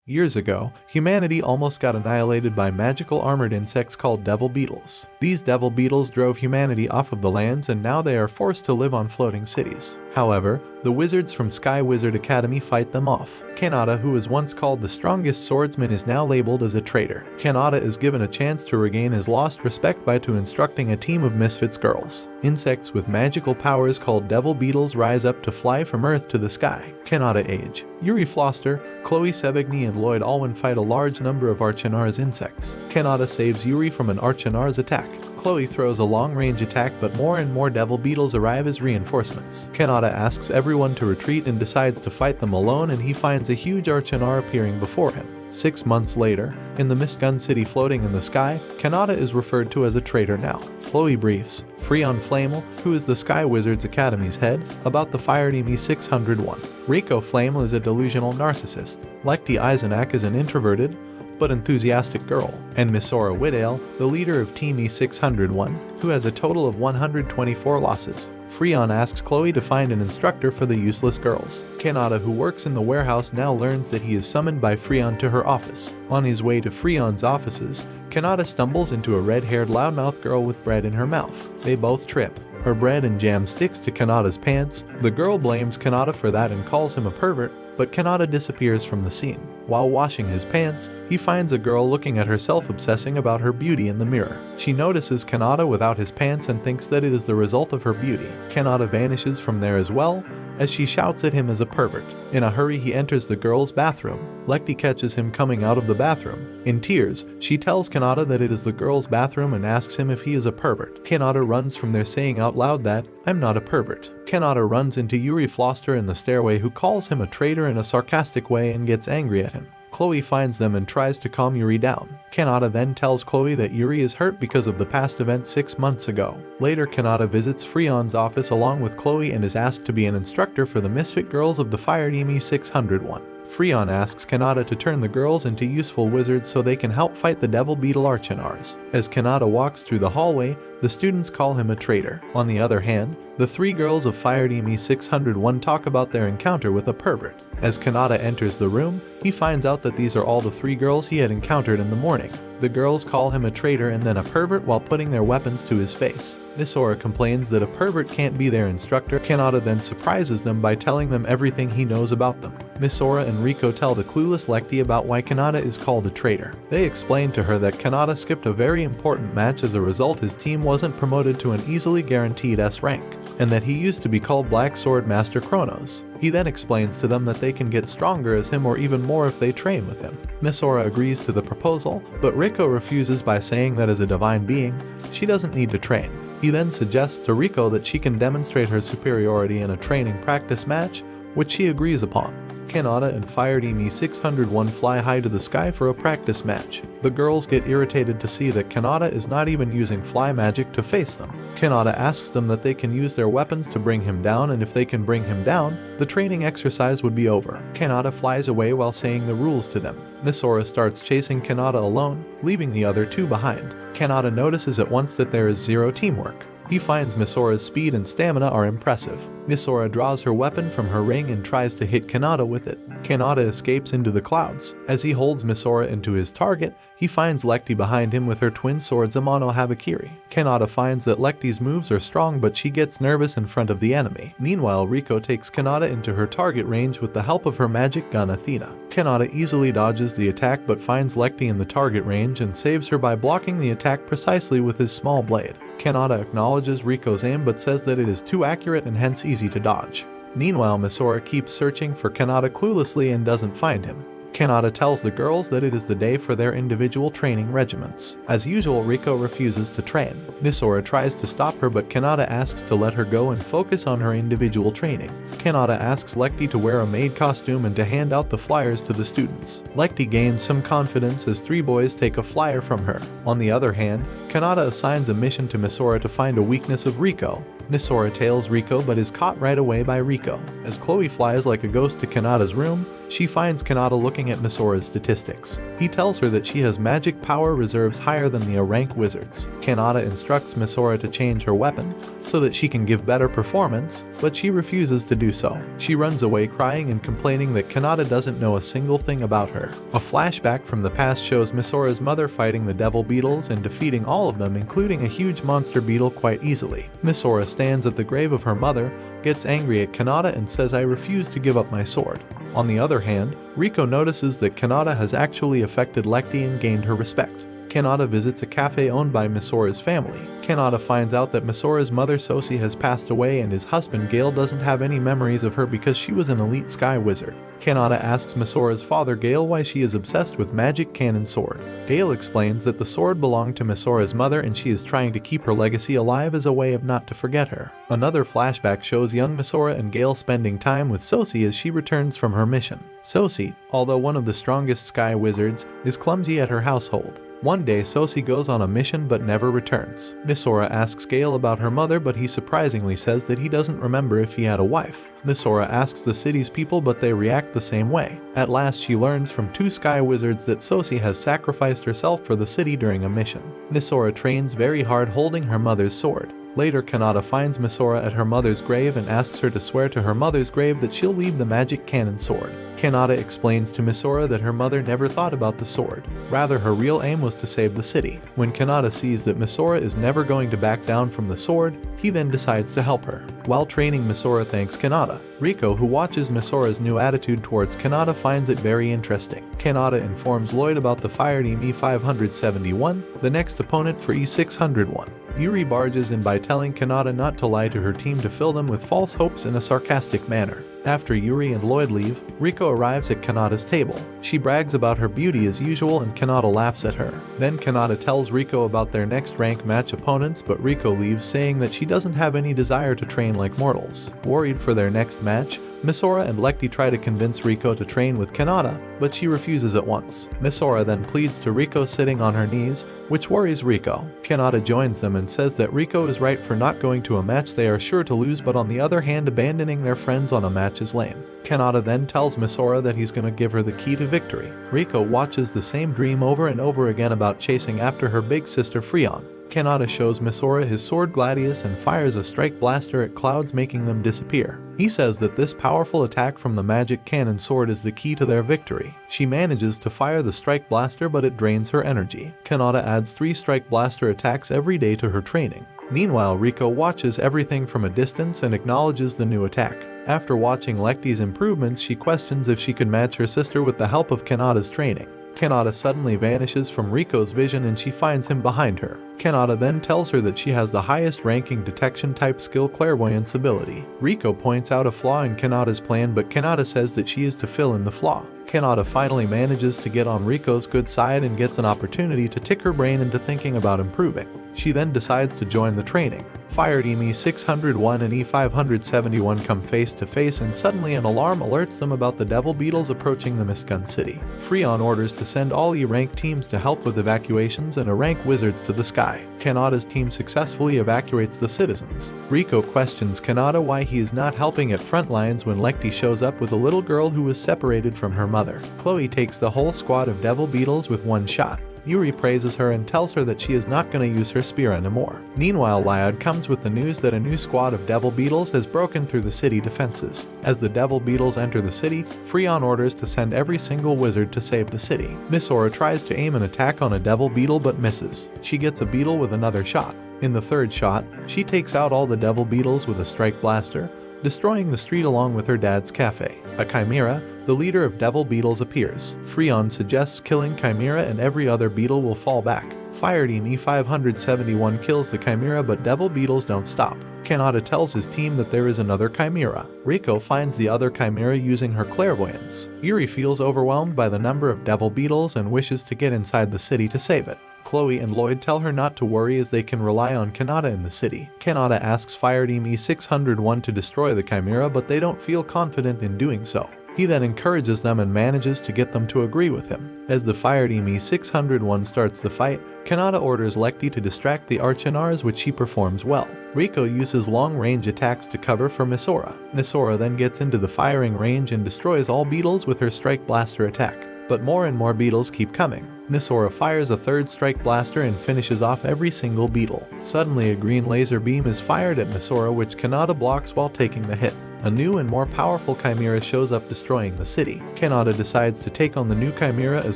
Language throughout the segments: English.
Years ago, humanity almost got annihilated by magical armored insects called devil beetles. These devil beetles drove humanity off of the lands, and now they are forced to live on floating cities. However, the wizards from Sky Wizard Academy fight them off. Kanata, who was once called the strongest swordsman, is now labeled as a traitor. Kanata is given a chance to regain his lost respect by instructing a team of misfits girls. Insects with magical powers called devil beetles rise up to fly from Earth to the sky. Kanata age: Yuri Floster, Chloe Sevigny and Lloyd Alwyn fight a large number of Archanar's insects. Kanata saves Yuri from an Archanar's attack. Chloe throws a long-range attack, but more and more devil beetles arrive as reinforcements. Kanata asks everyone to retreat and decides to fight them alone, and he finds a huge Archanar appearing before him. 6 months later, in the Mistgun City floating in the sky, Kanata is referred to as a traitor now. Chloe briefs Freon Flamel, who is the Sky Wizards Academy's head, about the fired E601. Reiko Flamel is a delusional narcissist. Lekti Eisenach is an introverted but enthusiastic girl, and Misora Whitale, the leader of Team E601, who has a total of 124 losses. Freon asks Chloe to find an instructor for the useless girls. Kanata, who works in the warehouse, now learns that he is summoned by Freon to her office. On his way to Freon's offices, Kanata stumbles into a red-haired loudmouth girl with bread in her mouth. They both trip. Her bread and jam sticks to Kanata's pants. The girl blames Kanata for that and calls him a pervert, but Kanata disappears from the scene. While washing his pants, he finds a girl looking at herself, obsessing about her beauty in the mirror. She notices Kanata without his pants and thinks that it is the result of her beauty. Kanata vanishes from there as well, as she shouts at him as a pervert. In a hurry, he enters the girl's bathroom. Lekti catches him coming out of the bathroom. In tears, she tells Kanata that it is the girl's bathroom and asks him if he is a pervert. Kanata runs from there, saying out loud that, "I'm not a pervert." Kanata runs into Yuri Floster in the stairway, who calls him a traitor in a sarcastic way and gets angry at him. Chloe finds them and tries to calm Yuri down. Kanata then tells Chloe that Yuri is hurt because of the past event 6 months ago. Later, Kanata visits Freon's office along with Chloe and is asked to be an instructor for the misfit girls of the fired E601. Freon asks Kanata to turn the girls into useful wizards so they can help fight the devil beetle Archanars. As Kanata walks through the hallway, the students call him a traitor. On the other hand, the 3 girls of fired E601 talk about their encounter with a pervert. As Kanata enters the room, he finds out that these are all the 3 girls he had encountered in the morning. The girls call him a traitor and then a pervert while putting their weapons to his face. Misora complains that a pervert can't be their instructor. Kanata then surprises them by telling them everything he knows about them. Misora and Riko tell the clueless Lekti about why Kanata is called a traitor. They explain to her that Kanata skipped a very important match. As a result, his team wasn't promoted to an easily guaranteed S rank, and that he used to be called Black Sword Master Kronos. He then explains to them that they can get stronger as him or even more if they train with him. Misora agrees to the proposal, but Riko refuses by saying that as a divine being, she doesn't need to train. He then suggests to Riko that she can demonstrate her superiority in a training practice match, which she agrees upon. Kanata and fired E601 fly high to the sky for a practice match. The girls get irritated to see that Kanata is not even using fly magic to face them. Kanata asks them that they can use their weapons to bring him down, and if they can bring him down, the training exercise would be over. Kanata flies away while saying the rules to them. Misora starts chasing Kanata alone, leaving the other 2 behind. Kanata notices at once that there is zero teamwork. He finds Misora's speed and stamina are impressive. Misora draws her weapon from her ring and tries to hit Kanata with it. Kanata escapes into the clouds. As he holds Misora into his target, he finds Lekti behind him with her twin swords Amano Habakiri. Kanata finds that Lekti's moves are strong, but she gets nervous in front of the enemy. Meanwhile, Riko takes Kanata into her target range with the help of her magic gun Athena. Kanata easily dodges the attack but finds Lekti in the target range and saves her by blocking the attack precisely with his small blade. Kanata acknowledges Riko's aim but says that it is too accurate and hence easy to dodge. Meanwhile, Misora keeps searching for Kanata cluelessly and doesn't find him. Kanata tells the girls that it is the day for their individual training regiments. As usual, Riko refuses to train. Misora tries to stop her, but Kanata asks to let her go and focus on her individual training. Kanata asks Lekti to wear a maid costume and to hand out the flyers to the students. Lekti gains some confidence as 3 boys take a flyer from her. On the other hand, Kanata assigns a mission to Misora to find a weakness of Riko. Misora tails Riko but is caught right away by Riko. As Chloe flies like a ghost to Kanata's room, She finds Kanata looking at Misora's statistics. He tells her that she has magic power reserves higher than the A-rank wizards. Kanata instructs Misora to change her weapon so that she can give better performance, but she refuses to do so. She runs away crying and complaining that Kanata doesn't know a single thing about her. A flashback from the past shows Misora's mother fighting the devil beetles and defeating all of them, including a huge monster beetle, quite easily. Misora stands at the grave of her mother, gets angry at Kanata and says, "I refuse to give up my sword." On the other hand, Riko notices that Kanata has actually affected Lecty and gained her respect. Kanata visits a cafe owned by Misora's family. Kanata finds out that Misora's mother Sosi has passed away and his husband Gale doesn't have any memories of her because she was an elite sky wizard. Kanata asks Misora's father Gale why she is obsessed with magic cannon sword. Gale explains that the sword belonged to Misora's mother and she is trying to keep her legacy alive as a way of not to forget her. Another flashback shows young Misora and Gale spending time with Sosi as she returns from her mission. Sosi, although one of the strongest sky wizards, is clumsy at her household. One day Sosi goes on a mission but never returns. Misora asks Gale about her mother, but he surprisingly says that he doesn't remember if he had a wife. Misora asks the city's people, but they react the same way. At last she learns from two sky wizards that Sosi has sacrificed herself for the city during a mission. Misora trains very hard holding her mother's sword. Later, Kanata finds Misora at her mother's grave and asks her to swear to her mother's grave that she'll leave the magic cannon sword. Kanata explains to Misora that her mother never thought about the sword. Rather, her real aim was to save the city. When Kanata sees that Misora is never going to back down from the sword, he then decides to help her. While training, Misora thanks Kanata. Riko, who watches Misora's new attitude towards Kanata, finds it very interesting. Kanata informs Lloyd about the fire team E571, the next opponent for E601. Yuri barges in by telling Kanata not to lie to her team to fill them with false hopes in a sarcastic manner. After Yuri and Lloyd leave, Riko arrives at Kanata's table. She brags about her beauty as usual and Kanata laughs at her. Then Kanata tells Riko about their next rank match opponents, but Riko leaves saying that she doesn't have any desire to train like mortals. Worried for their next match, Misora and Lecty try to convince Riko to train with Kanata, but she refuses at once. Misora then pleads to Riko sitting on her knees, which worries Riko. Kanata joins them and says that Riko is right for not going to a match they are sure to lose, but on the other hand abandoning their friends on a match is lame. Kanata then tells Misora that he's gonna give her the key to victory. Riko watches the same dream over and over again about chasing after her big sister Freon. Kanata shows Misora his sword Gladius and fires a strike blaster at clouds, making them disappear. He says that this powerful attack from the magic cannon sword is the key to their victory. She manages to fire the strike blaster, but it drains her energy. Kanata adds 3 strike blaster attacks every day to her training. Meanwhile, Riko watches everything from a distance and acknowledges the new attack. After watching Lecty's improvements, she questions if she could match her sister with the help of Kanata's training. Kanata suddenly vanishes from Riko's vision and she finds him behind her. Kanata then tells her that she has the highest ranking detection type skill, clairvoyance ability. Riko points out a flaw in Kanata's plan, but Kanata says that she is to fill in the flaw. Kanata finally manages to get on Riko's good side and gets an opportunity to tick her brain into thinking about improving. She then decides to join the training. Fire Team E601 and E571 come face to face and suddenly an alarm alerts them about the devil beetles approaching the Mistgun City. Freon orders to send all E-rank teams to help with evacuations and A-rank wizards to the sky. Kanata's team successfully evacuates the citizens. Riko questions Kanata why he is not helping at front lines when Lecty shows up with a little girl who was separated from her mother. Chloe takes the whole squad of devil beetles with one shot. Yuri praises her and tells her that she is not going to use her spear anymore. Meanwhile, Lyod comes with the news that a new squad of devil beetles has broken through the city defenses. As the devil beetles enter the city, Freon orders to send every single wizard to save the city. Misora tries to aim an attack on a devil beetle but misses. She gets a beetle with another shot. In the third shot, she takes out all the devil beetles with a strike blaster, destroying the street along with her dad's cafe. A chimera, the leader of devil beetles, appears. Freon suggests killing Chimera and every other beetle will fall back. Fire Team E571 kills the Chimera, but devil beetles don't stop. Kanata tells his team that there is another Chimera. Riko finds the other Chimera using her clairvoyance. Yuri feels overwhelmed by the number of devil beetles and wishes to get inside the city to save it. Chloe and Lloyd tell her not to worry as they can rely on Kanata in the city. Kanata asks Fire Team E601 to destroy the Chimera, but they don't feel confident in doing so. He then encourages them and manages to get them to agree with him. As the Fire Team E601 starts the fight, Kanata orders Lekti to distract the Archinars, which she performs well. Riko uses long-range attacks to cover for Misora. Misora then gets into the firing range and destroys all beetles with her Strike Blaster attack. But more and more beetles keep coming. Misora fires a third Strike Blaster and finishes off every single beetle. Suddenly a green laser beam is fired at Misora, which Kanata blocks while taking the hit. A new and more powerful Chimera shows up, destroying the city. Kanata decides to take on the new Chimera as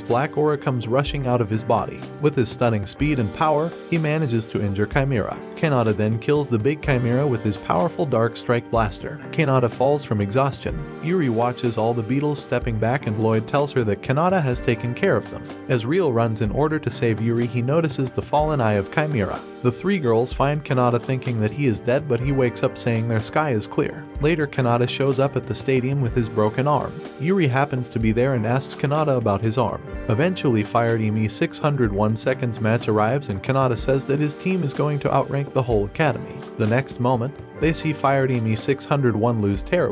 black aura comes rushing out of his body. With his stunning speed and power, he manages to injure Chimera. Kanata then kills the big Chimera with his powerful Dark Strike Blaster. Kanata falls from exhaustion. Yuri watches all the beetles stepping back and Lloyd tells her that Kanata has taken care of them. As Ryo runs in order to save Yuri, he notices the fallen eye of Chimera. The three girls find Kanata thinking that he is dead, but he wakes up saying their sky is clear. Later, Kanata shows up at the stadium with his broken arm. Yuri happens to be there and asks Kanata about his arm. Eventually, Fire Team E601 seconds match arrives and Kanata says that his team is going to outrank the whole academy. The next moment, they see Fire Team E601 lose terribly.